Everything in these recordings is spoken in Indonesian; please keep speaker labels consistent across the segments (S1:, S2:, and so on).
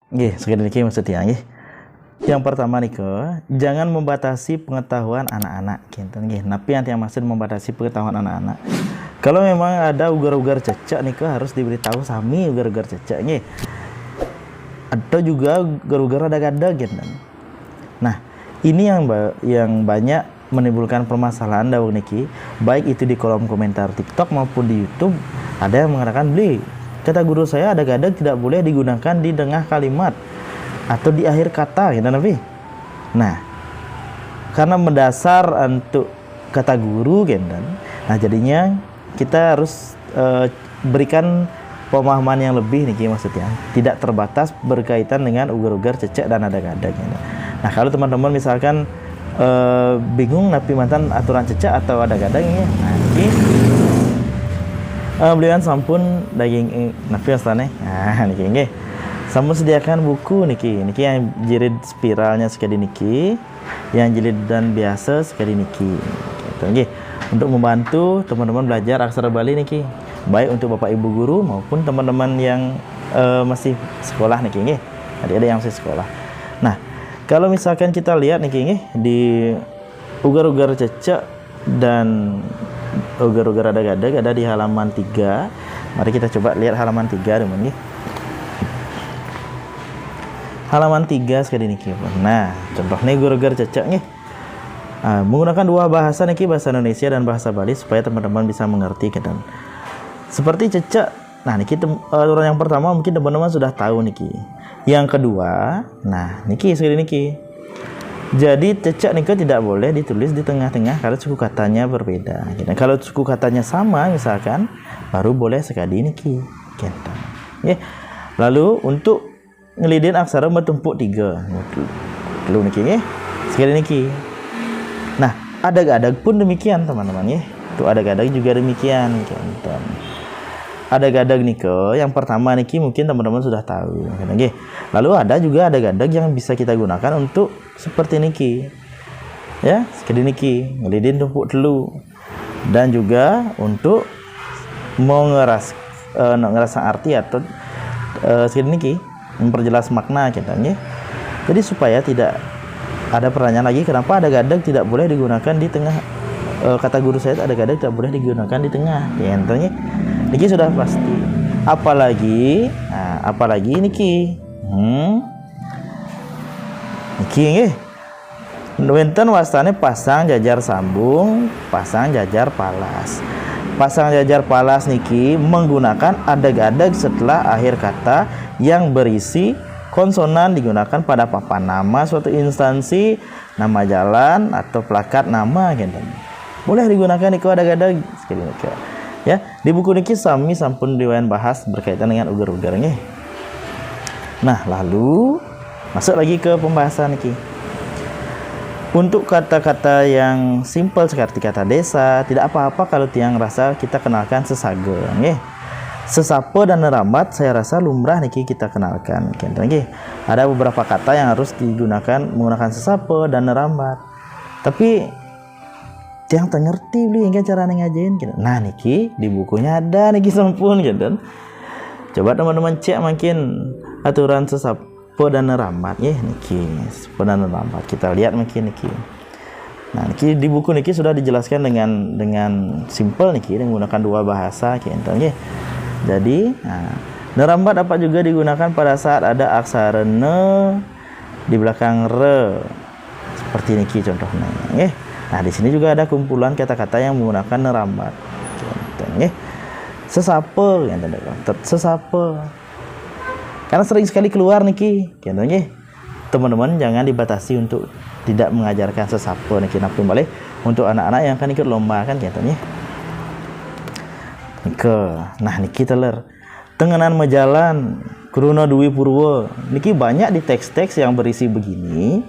S1: Nggih, sekali niki maksudnya nggih. Yang pertama nih jangan membatasi pengetahuan anak-anak kinten nggih. Napi yang maksud membatasi pengetahuan anak-anak. Kalau memang ada ugar-ugar cecak nih harus diberitahu sami ugar-ugar cecak nggih. Atau juga ugar-ugar ada-ada kinten. Nah, ini yang banyak menimbulkan permasalahan dawuh niki, baik itu di kolom komentar TikTok maupun di YouTube. Ada yang mengatakan, "Beli, kata guru saya ada-ada tidak boleh digunakan di tengah kalimat atau di akhir kata," gitu Nabi. Nah, karena mendasar untuk kata guru gitu. Nah, jadinya kita harus berikan pemahaman yang lebih nih maksudnya. Tidak terbatas berkaitan dengan ugar-ugar cecek dan ada-ada gitu. Nah, kalau teman-teman misalkan bingung napi mantan aturan cecek atau ada-ada ya. Nah, ini beliau sampun daging napi astane. Nah, niki nggih. Sampun sediakan buku niki yang jilid spiralnya sekali niki, yang jilid dan biasa sekali niki. Gitu nggih. Untuk membantu teman-teman belajar aksara Bali niki, baik untuk Bapak Ibu guru maupun teman-teman yang masih sekolah niki nggih. Adik-adik yang masih sekolah. Nah, kalau misalkan kita lihat niki nggih di ugar-ugar cecek dan ugar-ugar ada-ada ada di halaman 3. Mari kita coba lihat halaman 3 teman nggih. Halaman 3 sekali niki. Nah, contohnya ugar-ugar cecek nggih. Menggunakan dua bahasa niki, bahasa Indonesia dan bahasa Bali supaya teman-teman bisa mengerti kan. Seperti cecek. Nah, niki aturan yang pertama mungkin teman-teman sudah tahu niki. Yang kedua, nah niki sekali niki. Jadi cecek niki tidak boleh ditulis di tengah-tengah kalau suku katanya berbeda. Gitu. Kalau suku katanya sama misalkan baru boleh sekali niki. Gitu. Ya. Lalu untuk ngelidin aksara bertumpuk 3. Lalu niki ya. Sekali niki. Nah, adag-adag pun demikian teman-teman ya. Tuh adag-adag juga demikian gitu. Adag-adag niki yang pertama niki mungkin teman-teman sudah tahu gitu. Lalu ada juga adag-adag yang bisa kita gunakan untuk seperti niki. Ya, sekali niki, ngelidin tumpuk telu. Dan juga untuk mau ngerasa arti atau sekali niki memperjelas makna gitu ya. Jadi supaya tidak ada pertanyaan lagi kenapa adag-adag tidak boleh digunakan di tengah, kata guru saya adag-adag tidak boleh digunakan di tengah ya, intinya niki sudah pasti. Apalagi niki niki nggih wonten wastane pasang jajar sambung, pasang jajar palas. Pasang jajar palas niki menggunakan adag-adag setelah akhir kata yang berisi konsonan digunakan pada papan nama suatu instansi, nama jalan atau plakat nama gitu. Boleh digunakan niki adag-adag sekali niki. Ya, di buku niki sami sampun diwan bahas berkaitan dengan ugar-ugar nggih. Nah, lalu masuk lagi ke pembahasan niki. Untuk kata-kata yang simpel seperti kata desa, tidak apa-apa kalau tiang rasa kita kenalkan sesaga nggih. Sesapa dan nerambat saya rasa lumrah niki kita kenalkan nggih. Ada beberapa kata yang harus digunakan menggunakan sesapa dan nerambat. Tapi tiang tak ngerti beli kan cara ngajain gitu. Nah, niki di bukunya ada niki sampun gitu. Coba teman-teman cek makin aturan sesapa dan nerambat ya niki. Sebenarnya nerambat. Kita lihat makin niki. Nah, niki di buku niki sudah dijelaskan dengan simple niki menggunakan dua bahasa gitu nggih. Jadi, nerambat dapat juga digunakan pada saat ada aksara ne di belakang re. Seperti niki contohnya nggih. Nah, di sini juga ada kumpulan kata-kata yang menggunakan nerambat. Contohnya sesapa gitu. Sesapa. Karena sering sekali keluar niki, contohnya teman-teman jangan dibatasi untuk tidak mengajarkan sesapa niki napa boleh untuk anak-anak yang akan ikut lomba kan contohnya. Nah, niki teler tengenan mejalan kruna duwi purwa. Niki banyak di teks-teks yang berisi begini.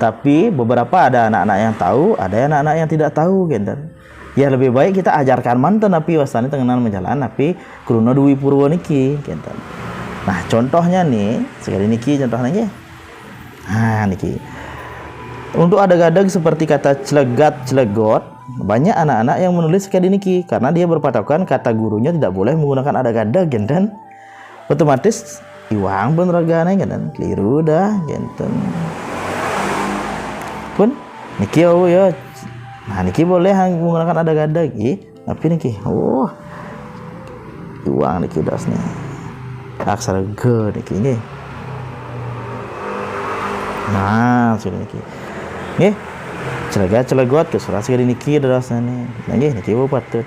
S1: Tapi beberapa ada anak-anak yang tahu, ada anak-anak yang tidak tahu gitu. Ya lebih baik kita ajarkan mantan tapi wasane tengenan menjalan tapi kruna duwi purwa niki gitu. Nah, contohnya nih, sekali niki contohnya nggih. Nah, niki. Untuk adag-adag seperti kata celegat, celegot, banyak anak-anak yang menulis sekali niki karena dia berpatokan kata gurunya tidak boleh menggunakan adag-adag dan otomatis iwang pun ragane kan keliru dah genten pun niki ya. Nah niki boleh menggunakan adag-adag tapi niki iwang niki udah nih aksara G niki nggih. Nah sudah niki nggih celegot ke surat segini niki dasane nggih niki patut.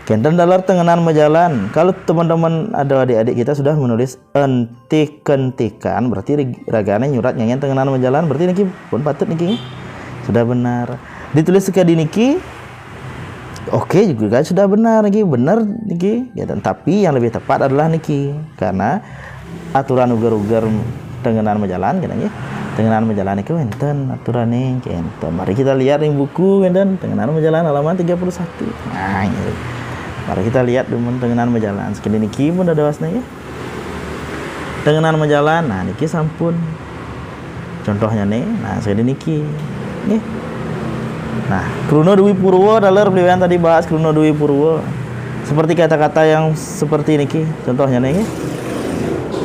S1: Kenten dalam tengenan majalan. Kalau teman-teman ada adik-adik kita sudah menulis entik-kentikan, berarti ragane nyurat nyanyian tengenan majalan, berarti niki pun patut niki sudah benar. Ditulis sekali niki, oke juga sudah benar niki, ya, tapi yang lebih tepat adalah niki, karena aturan ugar-ugar tengenan majalan, kan ya. Tengenan majalan itu enten aturan nih, enten. Mari kita lihat di buku, enten tengenan majalan halaman 31. Nah, ini. Mari kita lihat dulu tengenan majalan. Sekali niki pun ada wasna ya. Tengenan majalan, nah niki sampun. Contohnya nih, nah sekali niki, nih. Nah, Kruno Dwi Purwo dalam beliau tadi bahas Kruno Dwi Purwo. Seperti kata-kata yang seperti niki, contohnya nih.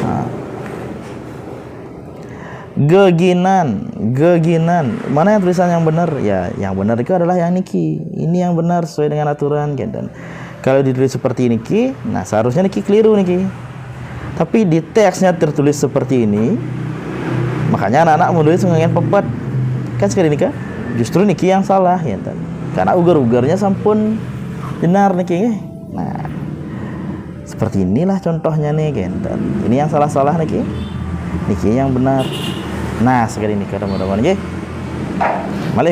S1: Nah. Geginan. Mana yang tulisan yang benar? Ya, yang benar itu adalah yang niki. Ini yang benar sesuai dengan aturan, dan kalau ditulis seperti niki, nah seharusnya niki keliru niki. Tapi di teksnya tertulis seperti ini, makanya anak-anak menulis mengenai pepet. Kan sekali nikah, justru niki yang salah, ya kan? Karena ugar-ugarnya sampun benar niki. Nah, seperti inilah contohnya nih, kan? Ini yang salah-salah niki, niki yang benar. Nah, sekali nikah teman-teman, ya. Malih.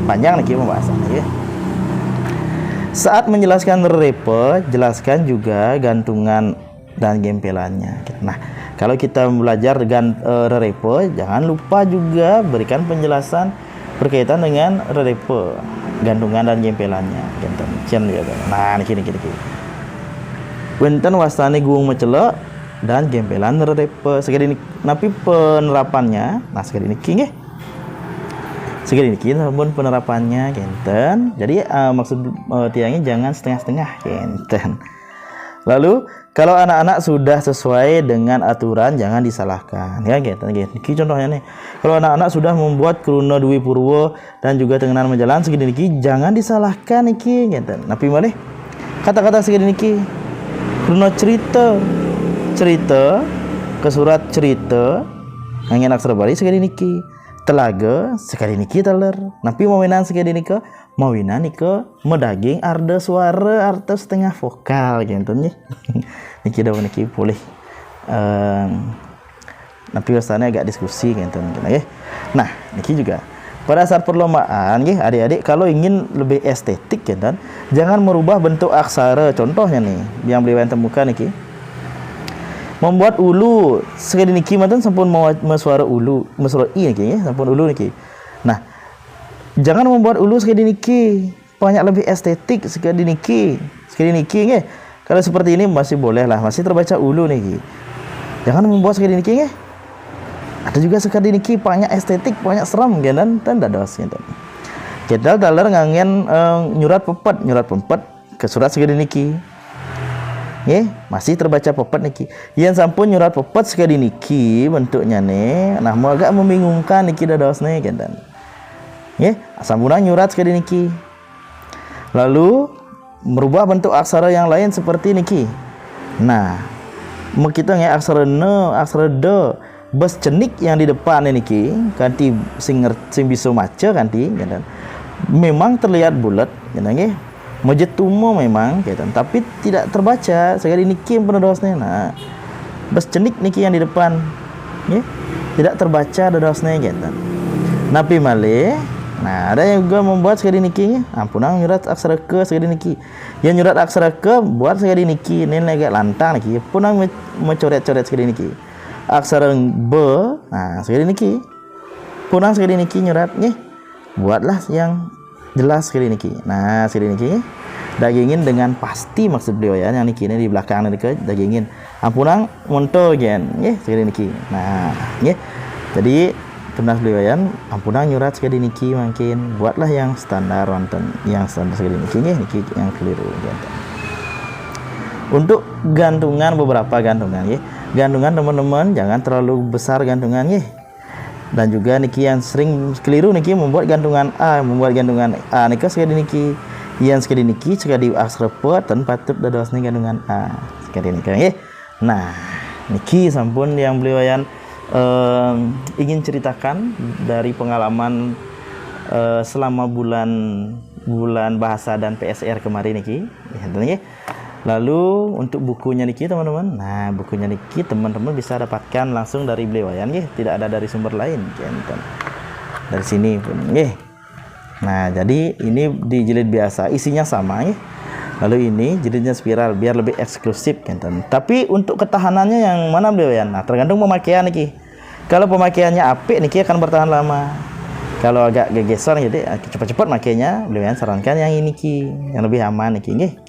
S1: Panjang niki pembahasannya, ya. Saat menjelaskan repe, jelaskan juga gantungan dan gempelannya. Nah, kalau kita belajar repe, jangan lupa juga berikan penjelasan berkaitan dengan repe, gantungan dan gempelannya. Nah, niki. Wenten wastane guung mecelok dan gempelan repe. Sekali napi penerapannya, nah sekali niki nggih. Segini niki namun penerapannya genten. Jadi maksud tiangnya jangan setengah-setengah genten. Lalu kalau anak-anak sudah sesuai dengan aturan jangan disalahkan ya genten. Niki contohnya nih. Kalau anak-anak sudah membuat Kruno Dwi Purwo dan juga tengenan majalan segini niki jangan disalahkan niki genten. Napi malih kata-kata segini niki. Kruno cerita ke surat cerita ngangin aksara Bali segini niki. Telaga sekali niki teler. Napi mawinan sekali niki mawinan niki medaging arda suara arta setengah vokal gitu nih. Niki daun niki boleh. Napi wasana agak diskusi gitu ya. Nah, niki juga pada saat perlombaan nggih adik-adik kalau ingin lebih estetik gitu jangan merubah bentuk aksara. Contohnya nih yang beliau temukan niki. Membuat ulu sekali niki mantan sampun mau suara ulu suara i niki ya sampun ulu niki. Nah, jangan membuat ulu sekali niki banyak lebih estetik sekali niki nggih. Kalau seperti ini masih boleh lah, masih terbaca ulu niki. Jangan membuat sekali niki nggih. Ada juga sekali niki banyak estetik, banyak seram kan tanda dos gitu. Kedal dalar ngangen nyurat pepet ke surat sekali niki. Masih terbaca pepet niki. Yang sampun nyurat pepet sekali niki bentuknya nih. Nah, mau agak membingungkan niki dados nih kan. Sampunang nyurat sekali niki. Lalu merubah bentuk aksara yang lain seperti niki. Nah, kita aksara n, aksara d, bes cenik yang di depan niki kanti sing bisa maca kanti kan. Memang terlihat bulat kan nggih. Majetumo memang gitu, tapi tidak terbaca sekali niki yang penodosnya. Nah, bes cenik niki yang di depan tidak terbaca dadosnya gitu. Napi malih. Nah, ada yang juga membuat sekali niki ampunang nyurat aksara ke sekali niki. Yang nyurat aksara ke buat sekali niki ini agak lantang niki. Punang mencoret-coret sekali niki. Aksara b, nah sekali niki. Punang sekali niki nyurat buatlah yang jelas sekali niki. Nah, sekali niki dagingin dengan pasti maksud beliau ya. Yang niki ini di belakang niki dagingin. Ampunang monto gen sekali niki. Nah, jadi tunas beliau ya ampunang nyurat sekali niki makin buatlah yang standar wonten yang standar sekali niki niki yang keliru gitu. Untuk gantungan beberapa gantungan Gantungan teman-teman jangan terlalu besar gantungannya. Dan juga niki yang sering keliru niki membuat gantungan A niki sekali niki yang sekali niki sekali asrepot dan patut dados nih gantungan A sekali niki nggih. Nah niki sampun yang beliau yang ingin ceritakan dari pengalaman selama bulan bahasa dan PSR kemarin niki ya. Lalu untuk bukunya niki teman-teman, nah bukunya niki teman-teman bisa dapatkan langsung dari beliau ya, tidak ada dari sumber lain, dari sini pun, Nah jadi ini di jilid biasa isinya sama, Lalu ini jilidnya spiral biar lebih eksklusif, Tapi untuk ketahanannya yang mana beliau ya? Nah tergantung pemakaian niki. Kalau pemakaiannya apik niki akan bertahan lama. Kalau agak gegesan jadi cepat-cepat makainya beliau sarankan yang ini ki yang lebih aman niki nggih.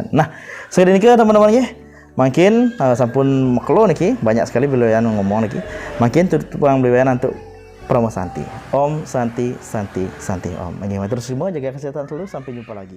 S1: Nah, sekali niki teman-teman nggih. Makin sampun maklo niki banyak sekali beliau ngomong niki. Makin tutupan beliau untuk promo Santi. Om Santi Santi Santi Om. Nggih, matur semua jaga kesehatan selalu sampai jumpa lagi.